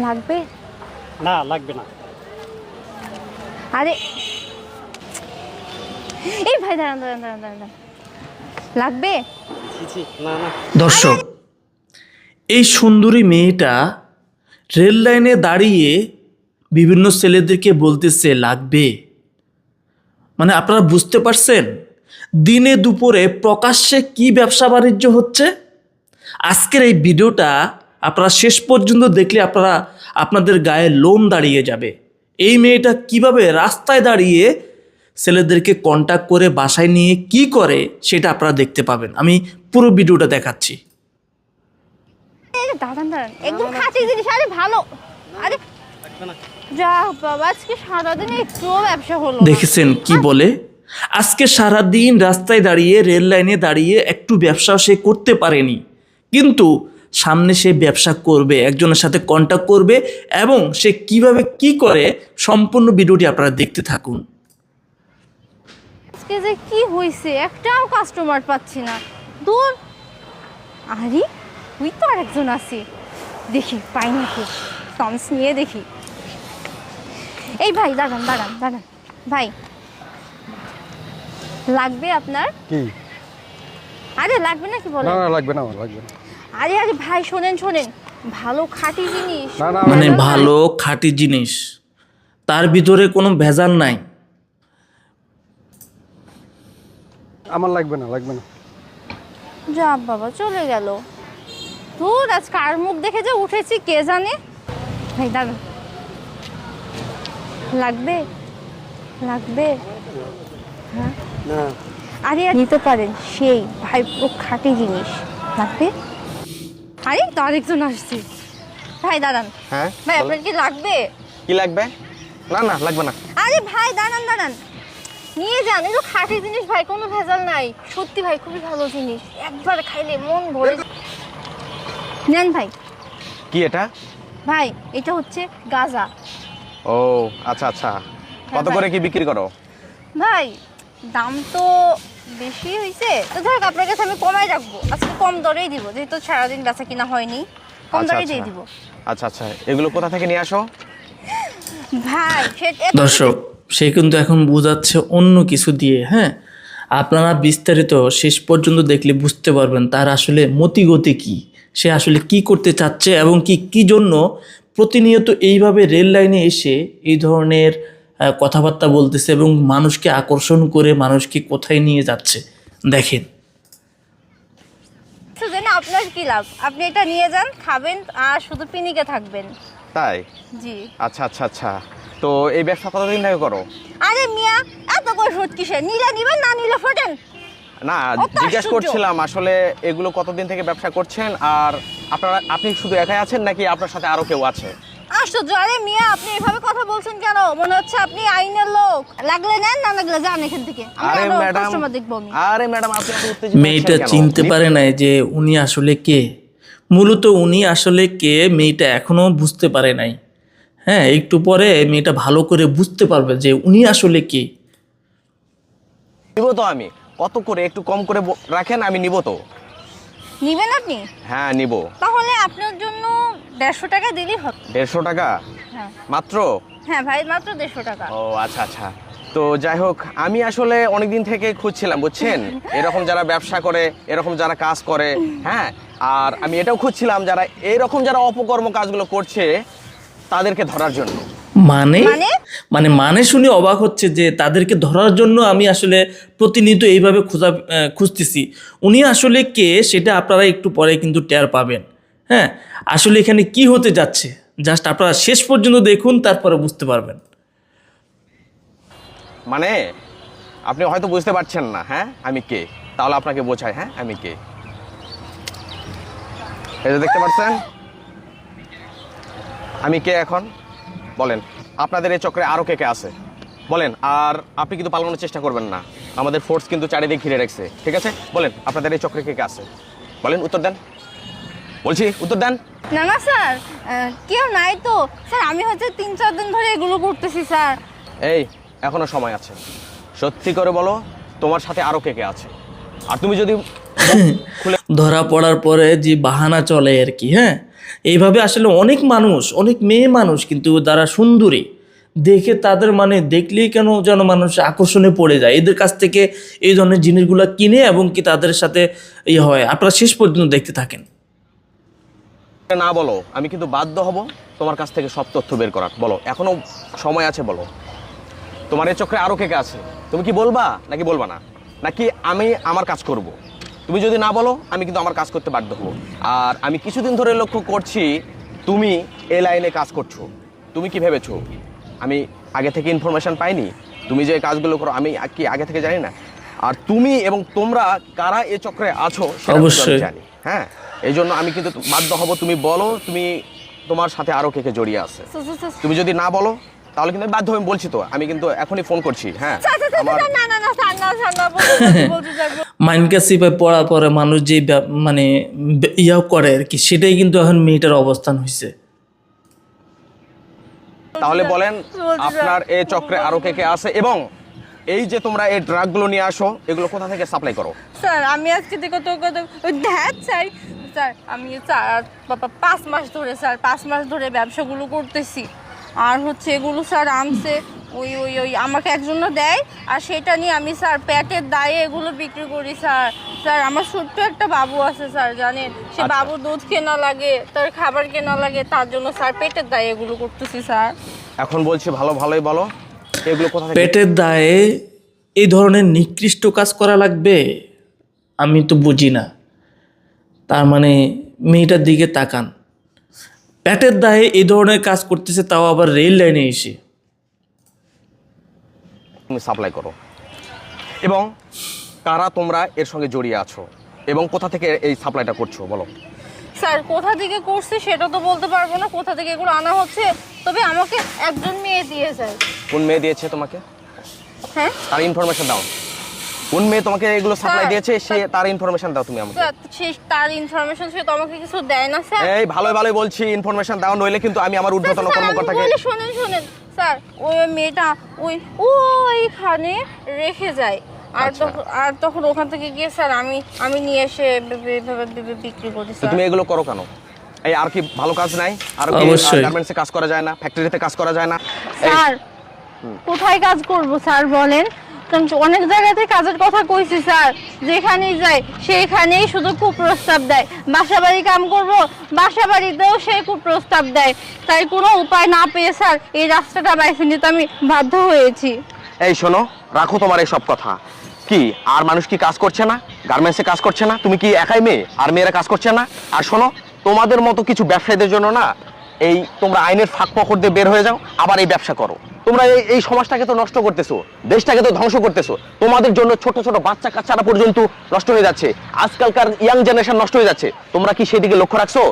লাগবে? না লাগবে না। আরে এই ভাই দাঁড়ান দাঁড়ান দাঁড়ান দাঁড়ান, লাগবে? না না। দর্শক, এই সুন্দরী মেয়েটা রেল লাইনে দাঁড়িয়ে বিভিন্ন ছেলেদেরকে বলতেছে লাগবে। মানে আপনারা বুঝতে পারছেন দিনে দুপুরে প্রকাশ্যে কি ব্যবসা বাণিজ্য হচ্ছে। আজকের এই ভিডিওটা আপনারা শেষ পর্যন্ত দেখলে আপনাদের গায়ে লোম দাঁড়িয়ে যাবে। এই মেয়েটা কিভাবে রাস্তায় দাঁড়িয়ে ছেলেদেরকে কন্ট্যাক্ট করে বাসায় নিয়ে কি করে সেটা আপনারা দেখতে পাবেন। আমি পুরো ভিডিওটা দেখাচ্ছি। দাঁড়ান দাঁড়ান, একদম খাঁটি জিনিস। আরে ভালো, আরে যা বাবা, আজকে সারাদিনে একটুও ব্যবসা হলো না। দেখেছেন কি বলে, আজকে সারাদিন রাস্তায় দাঁড়িয়ে রেল লাইনে দাঁড়িয়ে একটু ব্যবসা সে করতে পারেনি, কিন্তু সামনে সে ব্যবসা করবে, একজনের সাথে কন্ট্যাক্ট করবে এবং সে কিভাবে কি করে সম্পূর্ণ ভিডিওটি আপনারা দেখতে থাকুন। আজকে যে কি হয়েছে, একটাও কাস্টমার পাচ্ছি না। দূর, আরে তুই তো আরেকজন আছি, দেখি পাই নাকি, চান্স নিয়ে দেখি। এই ভাই দাঁড়ান দাঁড়ান দাঁড়ান, ভাই লাগবে আপনার? কি? আরে লাগবে নাকি বলেন? না না লাগবে না, আমার লাগবে না। আরে আরে ভাই শোনেন শোনেন, ভালো খাঁটি জিনিস। না না মানে ভালো খাঁটি জিনিস, তার ভিতরে কোনো ভেজাল নাই। আমার লাগবে না, লাগবে না। যা বাবা, চলে গেল। ধুর, আজ কার মুখ দেখে যে উঠেছি কে জানে। ভাই দাঁড়ান, লাগবে? লাগবে? হ্যাঁ না আরে নিতে পারেন, সেই ভাই পুরো খাঁটি জিনিস। লাগবে? আরে তো আরেকজন আসছে। ভাই দাঁড়ান, হ্যাঁ ভাই আপনার কি লাগবে? কি লাগবে? না না লাগবে না। আরে ভাই দাঁড়ান দাঁড়ান, নিয়ে যান, এগুলো খাঁটি জিনিস ভাই, কোনো ভেজাল নাই। সত্যি ভাই খুবই ভালো জিনিস, একবার খাইলে মন ভরে। নেন ভাই। কি এটা? ভাই এটা হচ্ছে গাঁজা। ও আচ্ছা আচ্ছা, কত ভাই। করে কি বিক্রি করো? ভাই দাম তো বেশি হয়েছে, তো ধর আপনার কাছে আমি কমাই রাখবো, আজকে কম দরেই দিব, যেহেতু সারাদিন বেচা কিনা হয়নি, কম আচ্ছা, দরেই আচ্ছা। দিয়ে দিব। আচ্ছা আচ্ছা, এগুলো কোথা থেকে নিয়ে আসো? ভাই দর্শক, সে কিন্তু এখন বোঝাচ্ছে অন্য কিছু দিয়ে। হ্যাঁ, আপনারা বিস্তারিত শেষ পর্যন্ত দেখলে বুঝতে পারবেন তার আসলে মতিগতি কি, সে আসলে কি করতে চাচ্ছে এবং কি জন্য প্রতিনিয়ত এইভাবে রেল লাইনে এসে এই ধরনের কথাবার্তা বলতেছে এবং মানুষকে আকর্ষণ করে মানুষকে কোথায় নিয়ে যাচ্ছে দেখেন। জানেন আপনার কি লাভ, আপনি এটা নিয়ে যান, খাবেন আর শুধু পিনিকে থাকবেন। তাই? জি। আচ্ছা আচ্ছা আচ্ছা, তো এই ব্যবসা কতদিন থেকে করো? আরে মিয়া, এত করে সুদ কিসে, নিলে নিবেন, না নিলে ফোটেন। না, কত জিজ্ঞেস আশ্চর্য। করছিলাম আসলে এগুলো কতদিন থেকে ব্যবসা করছেন, আর আপনি শুধু একাই আছেন নাকি আপনার সাথে আরো কেউ আছে? আশ্চর্য, আরে মিয়া আপনি এভাবে কথা বলছেন কেন? মনে হচ্ছে আপনি আইনের লোক। লাগলে নেন, না লাগলে যান এখান থেকে, আমি আরে আরো ম্যাডাম, কাস্টমার দেখবো আমি। আরে ম্যাডাম, আপনি এত উত্তেজিত মেয়েটা হচ্ছেন কেন? চিনতে পারে নাই যে উনি আসলে কে। মূলত উনি আসলে কে মেয়েটা এখনো বুঝতে পারে নাই। হ্যাঁ, একটু পরে মেয়েটা ভালো করে বুঝতে পারবে যে উনি আসলে কে। নিব তো আমি, কত করে একটু কম করে রাখেন, আমি নিব তো। নিবেন আপনি? হ্যাঁ নিব। তাহলে আপনার জন্য 150 টাকা দিলেই হবে। 150 টাকা হ্যাঁ মাত্র? হ্যাঁ ভাই, মাত্র 150 টাকা। ও আচ্ছা আচ্ছা, তো যাই হোক, আমি আসলে অনেকদিন থেকে খুঁজছিলাম বুঝছেন, এরকম যারা ব্যবসা করে, এরকম যারা কাজ করে। হ্যাঁ, আর আমি এটাও খুঁজছিলাম যারা এরকম যারা অপকর্ম কাজগুলো করছে তাদেরকে ধরার জন্য। মানে মানে শুনে অবাক হচ্ছে যে তাদেরকে ধরার জন্য আমি আসলে প্রতিনিয়ত এইভাবে খুঁজতেছি। উনি আসলে কে সেটা আপনারা একটু পরে কিন্তু টের পাবেন। হ্যাঁ, আসলে এখানে কি হতে যাচ্ছে জাস্ট আপনারা শেষ পর্যন্ত দেখুন, তারপরে বুঝতে পারবেন। মানে আপনি হয়তো বুঝতে পারছেন না, হ্যাঁ আমি কে, তাহলে আপনাকে বোঝাই। হ্যাঁ আমি কে, এই যে দেখতে পাচ্ছেন আমি কে। এখন বলেন, আপনাদের এই চক্রে আরো কে কে আছে বলেন, আর আপনি কিন্তু পালানোর চেষ্টা করবেন না, আমাদের ফোর্স কিন্তু চারিদিকে ঘিরে রাখছে। ঠিক আছে, বলেন আপনাদের এই চক্রে কে কে আছে, বলেন, উত্তর দেন, বলছি উত্তর দেন। না না স্যার, কেউ নাই তো স্যার, আমি হচ্ছে 3-4 দিন ধরে এগুলো করতেছি স্যার। এই এখনো সময় আছে, সত্যি করে বলো তোমার সাথে আরো কে কে আছে, আর তুমি যদি ধরা পড়ার পরে যে বাহানা চলে আর কি। হ্যাঁ, এইভাবে আসলে অনেক মানুষ, অনেক মেয়ে মানুষ কিন্তু যারা সুন্দরী দেখে তাদের মানে দেখলেই কেন যেন মানুষ আকর্ষণে পড়ে যায়, এদের কাছ থেকে এই ধরনের জিনিসগুলো কিনে এবং কি তাদের সাথে ইয়ে হয়। আপনারা শেষ পর্যন্ত দেখতে থাকেন। না বলো, আমি কিন্তু বাধ্য হব তোমার কাছ থেকে সব তথ্য বের করার। বলো, এখনো সময় আছে, বলো তোমার এই চক্রে আরো কে কে আছে। তুমি কি বলবা নাকি বলবা না, নাকি আমি আমার কাজ করব? তুমি যদি না বলো আমি কিন্তু আমার কাজ করতে বাধ্য হব। আর আমি কিছুদিন ধরে লক্ষ্য করছি তুমি এই লাইনে কাজ করছো। তুমি কি ভেবেছো আমি আগে থেকে ইনফরমেশন পাইনি? তুমি যে কাজগুলো করো আমি কি আগে থেকে জানি না? আর তুমি এবং তোমরা কারা এই চক্রে আছো সেটা কিন্তু আমি অবশ্যই জানি। হ্যাঁ, এই জন্য আমি কিন্তু বাধ্য হব তুমি বলো তুমি তোমার সাথে আরো কে কে জড়িয়ে আছে। তুমি যদি না বলো তাহলে কিন্তু আমি বাধ্য হয়ে বলছি। তো আমি কিন্তু এখনই ফোন করছি। হ্যাঁ, আমার মাইন্ডকে সিপাই পড়ার পরে মানুষ যে মানে ইয়া করে আর কি, সেটাই কিন্তু এখন মেয়েটার অবস্থান হয়েছে। তাহলে বলেন আপনার এই চক্রে আরো কে কে আছে, এবং এই যে তোমরা এই ড্রাগগুলো নিয়ে আসো এগুলো কোথা থেকে সাপ্লাই করো? স্যার আমি আজকে থেকে ধ্যাত চাই স্যার, আমি 5 মাস ধরে স্যার 5 মাস ধরে ব্যবসাগুলো করতেছি। আর হচ্ছে এগুলো স্যার আনছে ওই ওই ওই আমাকে একজন দেয়, আর সেটা নিয়ে আমি স্যার পেটের দায়ে এগুলো বিক্রি করি স্যার। স্যার আমার ছোট্ট একটা বাবু আছে স্যার, জানেন সে আচ্ছা। বাবু দুধ কেনা লাগে, তার খাবার কেনা লাগে, তার জন্য স্যার পেটের দায়ে এগুলো করতেছি স্যার। এখন বলছি ভালোই বলো এগুলো কোথা থেকে? পেটের দায়ে এই ধরনের নিকৃষ্ট কাজ করা লাগবে? আমি তো বুঝি না। তার মানে মেয়েটার দিকে তাকান, পেটের দায়ে এই ধরনের কাজ করতেছে, তাও আবার রেল লাইনে এসে। তুমি সাপ্লাই করো, এবং কারা তোমরা এর সঙ্গে জড়িয়ে আছো এবং কোথা থেকে এই সাপ্লাইটা করছো বলো? স্যার কোথা থেকে করছে সেটা তো বলতে পারবো না, কোথা থেকে এগুলো আনা হচ্ছে, তবে আমাকে একজন মেয়ে দিয়ে যায়। কোন মেয়ে দিয়েছে তোমাকে? হ্যাঁ তার ইনফরমেশন দাও। কোন মেয়ে তোমাকে এগুলো সাপ্লাই স্যার, দিয়েছে সে তার ইনফরমেশন দাও তুমি আমাকে। স্যার সে তার ইনফরমেশন সে তো আমাকে কিছু দেয় না স্যার। এই ভালোই বলছি ইনফরমেশন দাও, নইলে কিন্তু আমি আমার ঊর্ধ্বতন স্যার, আমি কর্মকর্তাকে। বলি, শোনেন স্যার, ওই মেয়েটা ওইখানে রেখে যায়, আর আচ্ছা। তখন ওখান থেকে গিয়ে স্যার আমি নিয়ে এসে বিক্রি করি তো স্যার। তুমি এগুলো করো কেন? এই আর কি ভালো কাজ নাই? আর কি অবশ্যই। গার্মেন্টসে কাজ করা যায় না? ফ্যাক্টরিতে কাজ করা যায় না? স্যার কোথায় কাজ করব স্যার বলেন? কারণ অনেক জায়গাতে কাজের কথা কইছি স্যার, যেখানেই যাই সেইখানেই শুধু কুপ্রস্তাব দেয়। বাসাবাড়ি কাম করব, বাসাবাড়িতেও সেই কুপ্রস্তাব দেয়। তাই কোনো উপায় না পেয়ে স্যার এই রাস্তাটা বাইছে নিতে আমি বাধ্য হয়েছি। এই শোনো, রাখো তোমার এই সব কথা। কি আর মানুষ কি কাজ করছে না? গার্মেন্টসে কাজ করছে না? তুমি কি একাই মেয়ে আর মেয়েরা কাজ করছে না? আর শোনো, তোমাদের মতো কিছু ব্যবসায়ীদের জন্য না এই তোমরা আইনের ফাঁক ফকর দিয়ে বের হয়ে যাও, আবার এই ব্যবসা করো। তোমরা এই সমাজটাকে তো নষ্ট করতেছো, দেশটাকে তো ধ্বংস করতেছো। তোমাদের জন্য ছোট ছোট বাচ্চা কাচ্চারা পর্যন্ত নষ্ট হয়ে যাচ্ছে, আজকালকার ইয়াং জেনারেশন নষ্ট হয়ে যাচ্ছে। তোমরা কি সেদিকে লক্ষ্য রাখছো?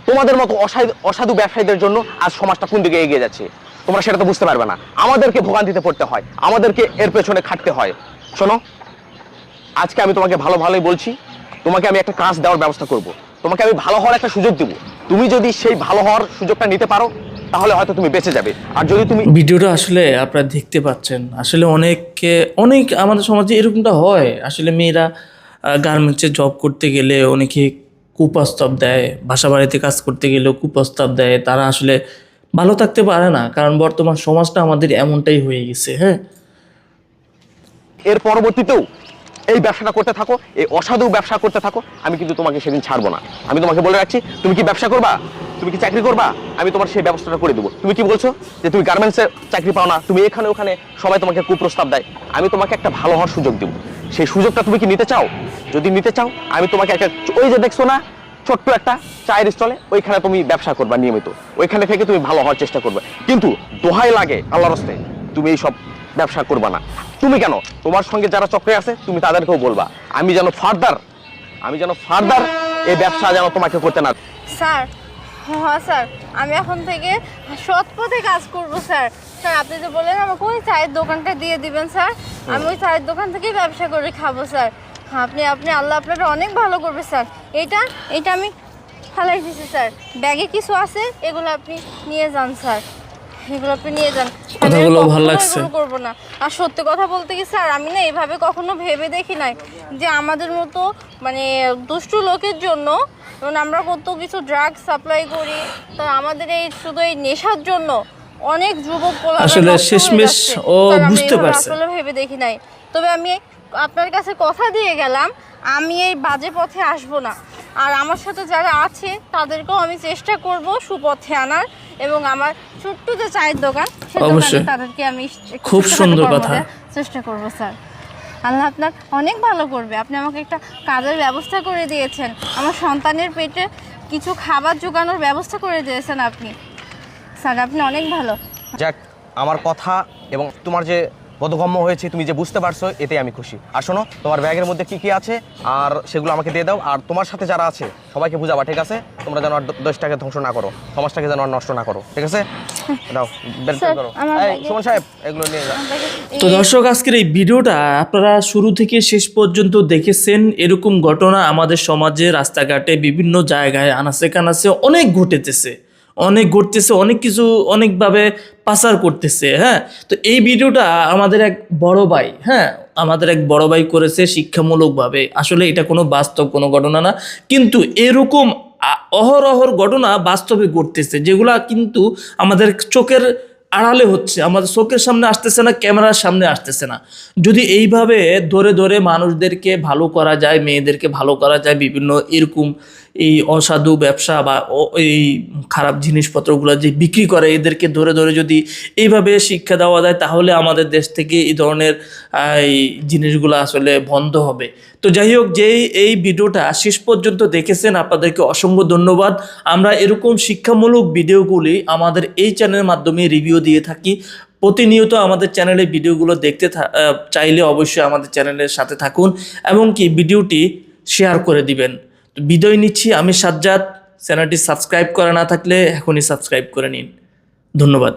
তোমাদের মতো অসাধু ব্যবসায়ীদের জন্য আজ সমাজটা কোন দিকে এগিয়ে যাচ্ছে তোমরা সেটা তো বুঝতে পারবে না। আমাদেরকে ভোগান্তিতে পড়তে হয়, আমাদেরকে এর পেছনে খাটতে হয়। শোনো, আজকে আমি তোমাকে ভালোই বলছি, তোমাকে আমি একটা কাজ দেওয়ার ব্যবস্থা করব, তোমাকে আমি ভালো হওয়ার একটা সুযোগ দেবো। তুমি যদি সেই ভালো হওয়ার সুযোগটা নিতে পারো তাহলে হয়তো তুমি বেঁচে যাবে। আর যদি তুমি ভিডিওটা আসলে আপনারা দেখতে পাচ্ছেন, আসলে অনেক আমাদের সমাজে এরকমটা হয়। আসলে মেয়েরা গার্মেন্টসে জব করতে গেলে অনেকে কুপ্রস্তাব দেয়, বাসা বাড়িতে কাজ করতে গেলেও কুপ্রস্তাব দেয়। তারা আসলে ভালো থাকতে পারে না, কারণ বর্তমান সমাজটা আমাদের এমনটাই হয়ে গেছে। হ্যাঁ, এর পরবর্তীতেও এই ব্যবসাটা করতে থাকো, এই অসাধু ব্যবসা করতে থাকো, আমি কিন্তু তোমাকে সেদিন ছাড়বো না। আমি তোমাকে বলে রাখছি, তুমি কি ব্যবসা করবা, তুমি কি চাকরি করবা, আমি তোমার সেই ব্যবস্থাটা করে দেবো। তুমি কি বলছো যে তুমি গার্মেন্টসে চাকরি পাও না, তুমি এখানে ওখানে সবাই তোমাকে কুপ্রস্তাব দেয়। আমি তোমাকে একটা ভালো হওয়ার সুযোগ দেবো, সেই সুযোগটা তুমি কি নিতে চাও? যদি নিতে চাও আমি তোমাকে একটা, ওই যে দেখছো না ছোট্ট একটা চায়ের স্টলে, ওইখানে তুমি ব্যবসা করবা নিয়মিত, ওইখানে থেকে তুমি ভালো হওয়ার চেষ্টা করবে। কিন্তু দোহাই লাগে আল্লাহর রাস্তে, তুমি এই সব ব্যবসা করবা না। তুমি কেন, তোমার সঙ্গে যারা চক্রে আছে তুমি তাদেরকেও বলবা আমি যেন ফার্দার এই ব্যবসা যেন তোমাকে করতে না। স্যার হ্যাঁ স্যার, আমি এখন থেকে সৎ পথে কাজ করব স্যার। স্যার আপনি যে বললেন আমাকে ওই চায়ের দোকানটা দিয়ে দিবেন স্যার, আমি ওই চায়ের দোকান থেকেই ব্যবসা করে খাবো স্যার। আপনি আল্লাহ আপনারা অনেক ভালো করবে স্যার। এটা আমি ফালাই দিছি স্যার, ব্যাগে কিছু আছে, এগুলো আপনি নিয়ে যান স্যার, এগুলো আপনি নিয়ে যান। কথাগুলো ভালো লাগছে। এগুলো করবো না। আর সত্যি কথা বলতে কি স্যার, আমি না এভাবে কখনো ভেবে দেখি নাই যে আমাদের মতো মানে দুষ্টু লোকের জন্য কারণ আমরা কত কিছু ড্রাগস সাপ্লাই করি, তো আমাদের এই শুধু এই নেশার জন্য অনেক যুবক পোলাপান আসলে নষ্ট হয়ে শেষমেশ যাচ্ছে। ও স্যার, আমি বুঝতে এভাবে পারছে। আসলে ভেবে দেখি নাই। তবে আমি আপনার কাছে কথা দিয়ে গেলাম আমি এই বাজে পথে আসব না, আর আমার সাথে যারা আছে তাদেরকেও আমি চেষ্টা করব সুপথে আনার, এবং আমার ছোট্ট যে চায়ের দোকান সে দোকানে অবশ্যই। তাদেরকে আমি একটু খুব ছোটখাটো সুন্দর কর্ম কথা। দেওয়ার চেষ্টা করব স্যার। আল্লাহ আপনার অনেক ভালো করবে। আপনি আমাকে একটা কাজের ব্যবস্থা করে দিয়েছেন, আমার সন্তানের পেটে কিছু খাবার জোগানোর ব্যবস্থা করে দিয়েছেন আপনি। স্যার আপনি অনেক ভালো। যাক, আমার কথা এবং তোমার যে বোধগম্য হয়েছে, তুমি যে বুঝতে পারছো, এতে আমি খুশি। আর শোনো, তোমার ব্যাগের মধ্যে কি কি আছে আর সেগুলো আমাকে দিয়ে দাও, আর তোমার সাথে যারা আছে সবাইকে বুঝাবা, ঠিক আছে? তোমরা যেন আর দেশটাকে ধ্বংস না করো, সমাজটাকে যেন আর নষ্ট না করো, ঠিক আছে? দাও, বের স্যার, করো। আমার এই ব্যাগে- সুমন সাহেব, এগুলো নিয়ে যাও। তো দর্শক, আজকের এই ভিডিওটা আপনারা শুরু থেকে শেষ পর্যন্ত দেখেছেন। এরকম ঘটনা আমাদের সমাজে, রাস্তাঘাটে, বিভিন্ন জায়গায় আনাচে কানাচে অনেক ঘটেছে, অনেক কিছু অনেকভাবে পাচার করতেছে। হ্যাঁ, তো এই ভিডিওটা আমাদের এক বড় ভাই, আমাদের এক বড় ভাই করেছে শিক্ষামূলকভাবে। আসলে এটা কোনো বাস্তব কোনো ঘটনা না, কিন্তু এরকম অহরহর ঘটনা বাস্তবে ঘটতেছে, যেগুলা কিন্তু আমাদের চোখের আড়ালে হচ্ছে, আমাদের চোখের সামনে আসতেছে না, ক্যামেরার সামনে আসতেছে না। যদি এইভাবে ধরে ধরে মানুষদেরকে ভালো করা যায়, মেয়েদেরকে ভালো করা যায়, বিভিন্ন এরকম এই অসাধু ব্যবসা বা এই খারাপ জিনিসপত্রগুলো যে বিক্রি করে, এদেরকে ধরে ধরে যদি এইভাবে শিক্ষা দেওয়া যায়, তাহলে আমাদের দেশ থেকে এই ধরনের এই জিনিসগুলো আসলে বন্ধ হবে। তো যাই হোক, যেই এই ভিডিওটা শেষ পর্যন্ত দেখেছেন আপনাদেরকে অসংখ্য ধন্যবাদ। আমরা এরকম শিক্ষামূলক ভিডিওগুলি আমাদের এই চ্যানেলের মাধ্যমে রিভিউ দিয়ে থাকি। প্রতিনিয়ত আমাদের চ্যানেলে ভিডিওগুলো দেখতে চাইলে অবশ্যই আমাদের চ্যানেলের সাথে থাকুন এবং কি ভিডিওটি শেয়ার করে দিবেন। তো বিদায় নিচ্ছি, আমি সাজ্জাদ। চ্যানেলটি সাবস্ক্রাইব করা না থাকলে এখনই সাবস্ক্রাইব করে নিন। ধন্যবাদ।